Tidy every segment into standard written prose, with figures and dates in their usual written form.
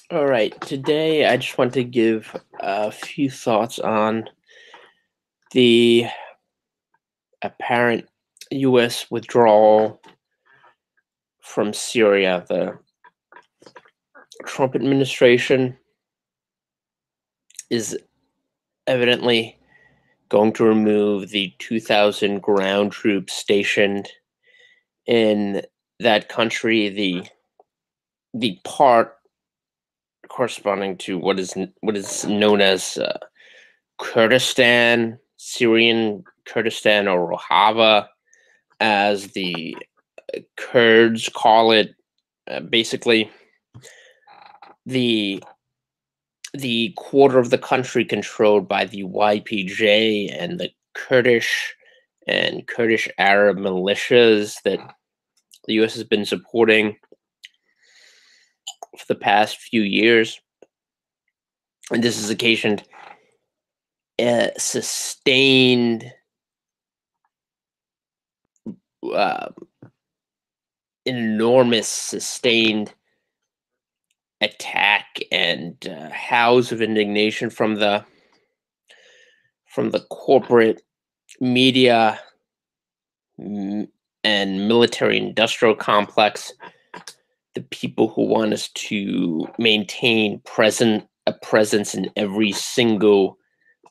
All right, today I just want to give a few thoughts on the apparent U.S. withdrawal from Syria. The Trump administration is evidently going to remove the 2,000 ground troops stationed in that country. The part corresponding to what is known as Kurdistan, Syrian Kurdistan, or Rojava, as the Kurds call it. Basically, the the quarter of the country controlled by the YPJ and the Kurdish Arab militias that the U.S. has been supporting for the past few years, and this has occasioned a sustained, uh, enormous, sustained attack and house of indignation from the corporate media and military industrial complex, the people who want us to maintain a presence in every single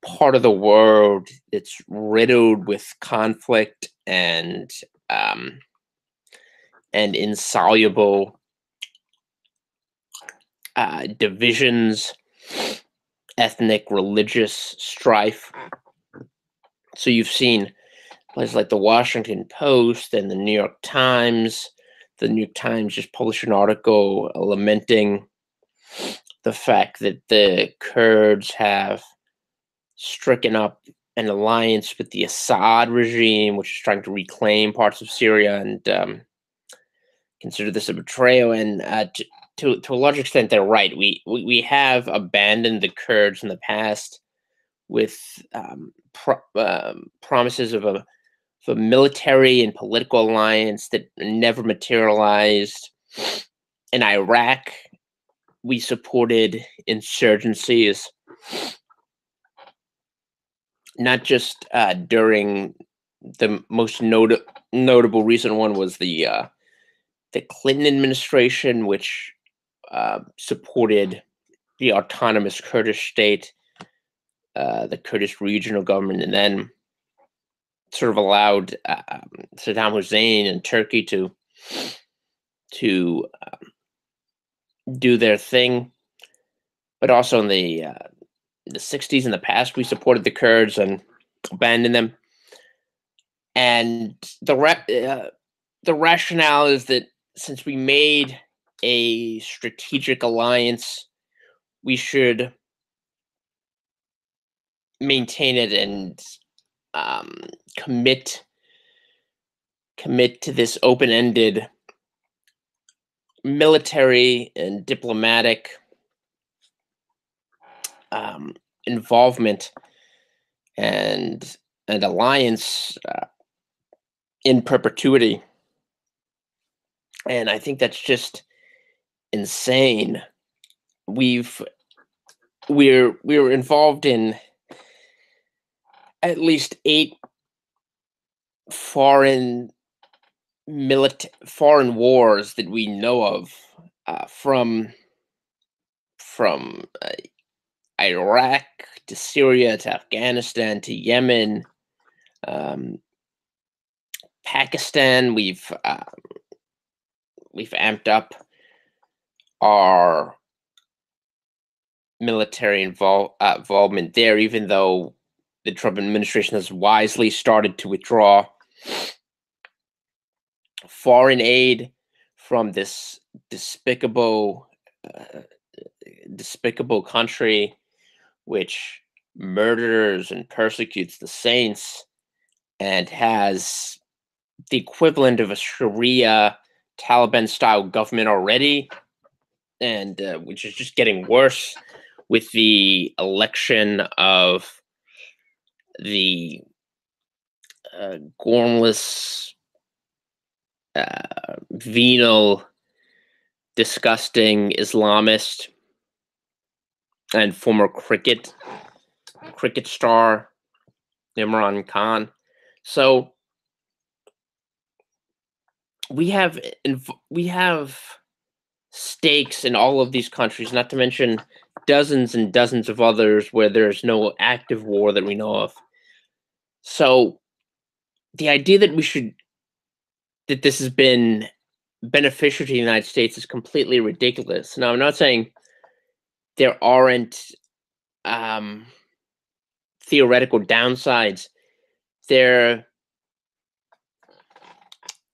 part of the world that's riddled with conflict um, and insoluble divisions, ethnic, religious strife. So you've seen places like the Washington Post and the New York Times. The New York Times just published an article lamenting the fact that the Kurds have stricken up an alliance with the Assad regime, which is trying to reclaim parts of Syria, and consider this a betrayal. And to a large extent, they're right. We have abandoned the Kurds in the past with promises of a military and political alliance that never materialized. In Iraq, we supported insurgencies, not just during the most notable recent one was the Clinton administration, which supported the autonomous Kurdish state, the Kurdish regional government, and then sort of allowed Saddam Hussein and Turkey to do their thing. But also in the 60s, in the past, we supported the Kurds and abandoned them. And the rationale is that since we made a strategic alliance, we should maintain it and um, commit to this open-ended military and diplomatic involvement and alliance in perpetuity. And I think that's just insane. We're involved in at least 8 foreign foreign wars that we know of, from Iraq to Syria to Afghanistan to Yemen, um, Pakistan. We've amped up our military involvement there, even though the Trump administration has wisely started to withdraw foreign aid from this uh, despicable country, which murders and persecutes the saints and has the equivalent of a Sharia Taliban style government already, and which is just getting worse with the election of the gormless, venal, disgusting Islamist and former cricket star Imran Khan. So we have stakes in all of these countries, not to mention dozens and dozens of others where there's no active war that we know of. So the idea that this has been beneficial to the United States is completely ridiculous. Now, I'm not saying there aren't um, theoretical downsides. There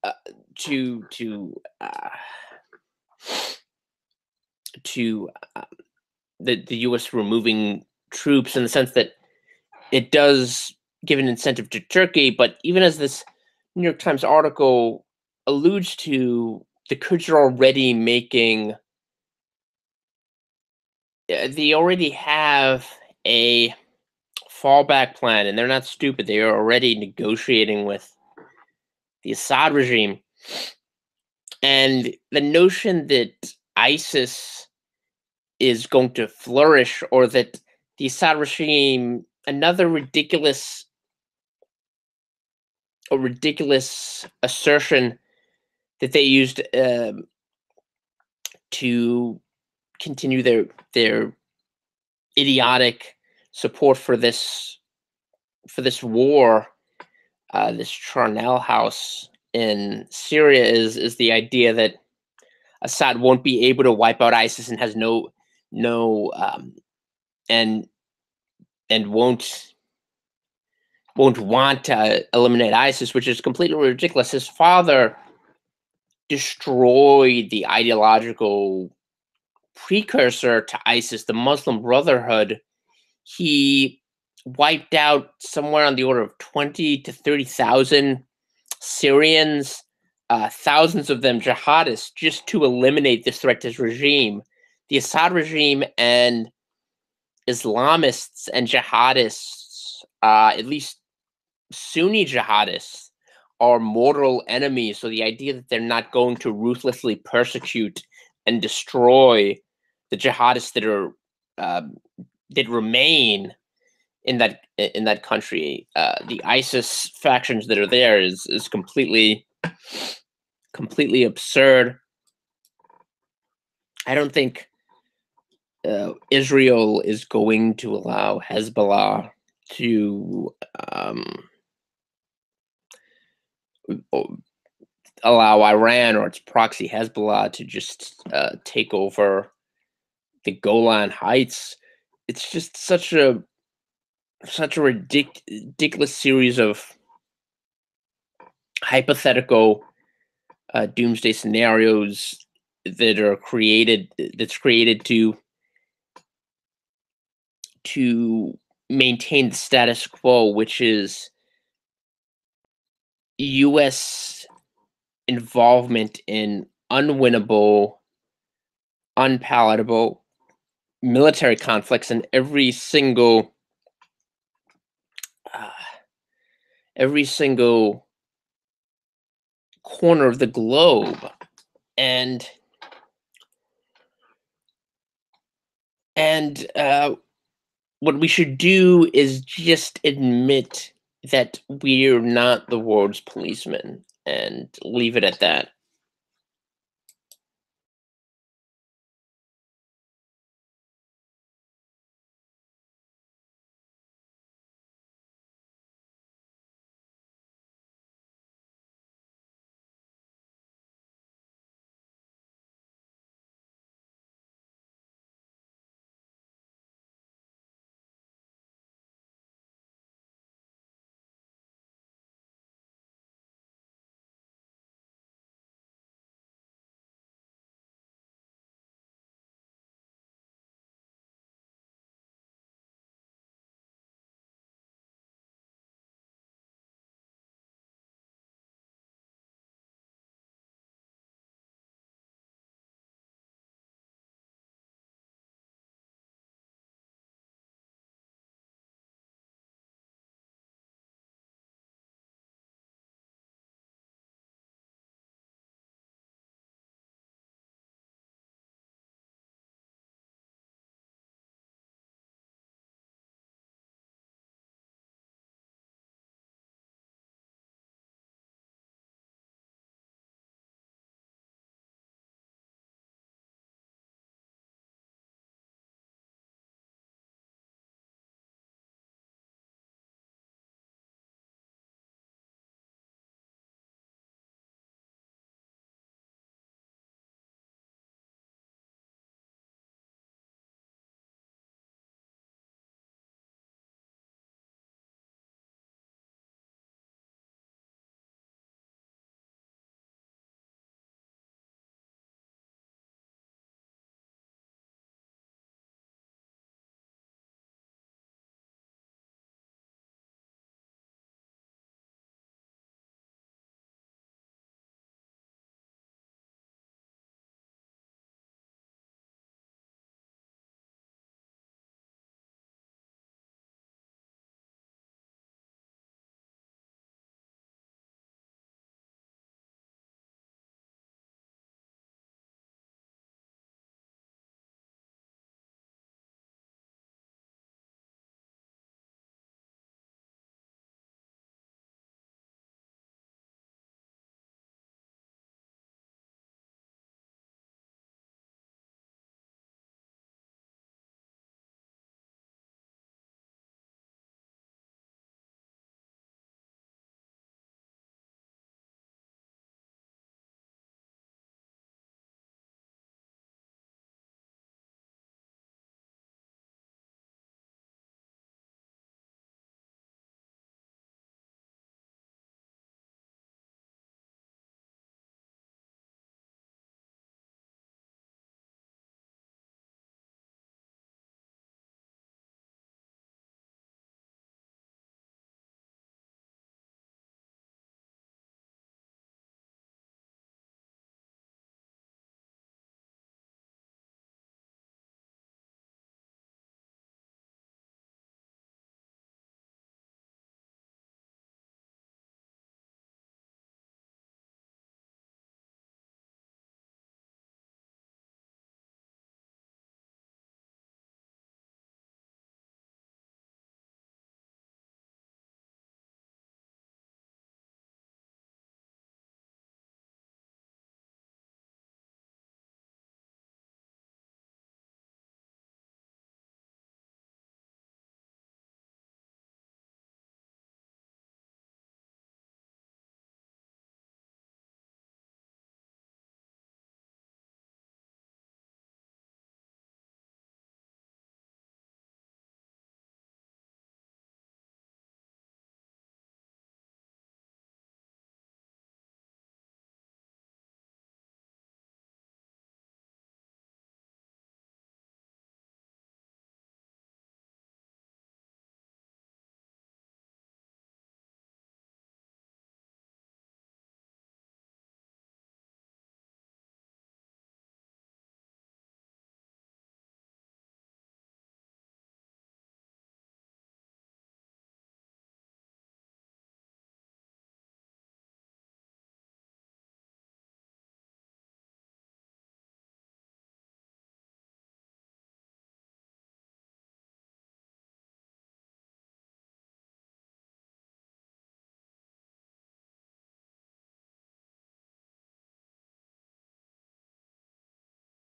uh, to to uh, to the U.S. removing troops, in the sense that it does give an incentive to Turkey. But even as this New York Times article alludes to, the Kurds are already making. They already have a fallback plan, and they're not stupid. They are already negotiating with the Assad regime, and the notion that ISIS is going to flourish, or that the Assad regime, another ridiculous assertion that they used to continue their idiotic support for this war, this Charnel House in Syria, is the idea that Assad won't be able to wipe out ISIS, and has no and won't want to eliminate ISIS, which is completely ridiculous. His father destroyed the ideological precursor to ISIS, the Muslim Brotherhood. He wiped out somewhere on the order of 20 to 30,000 Syrians, thousands of them jihadists, just to eliminate this threat to his regime. The Assad regime and Islamists and jihadists, at least Sunni jihadists, are mortal enemies. So the idea that they're not going to ruthlessly persecute and destroy the jihadists that remain in that country, the ISIS factions that are there, is completely absurd. I don't think Israel is going to allow Hezbollah to allow Iran or its proxy Hezbollah to just take over the Golan Heights. It's just such a ridiculous series of hypothetical doomsday scenarios that's created to maintain the status quo, which is U.S. involvement in unwinnable, unpalatable military conflicts in uh, every single corner of the globe. And what we should do is just admit that we're not the world's policemen, and leave it at that.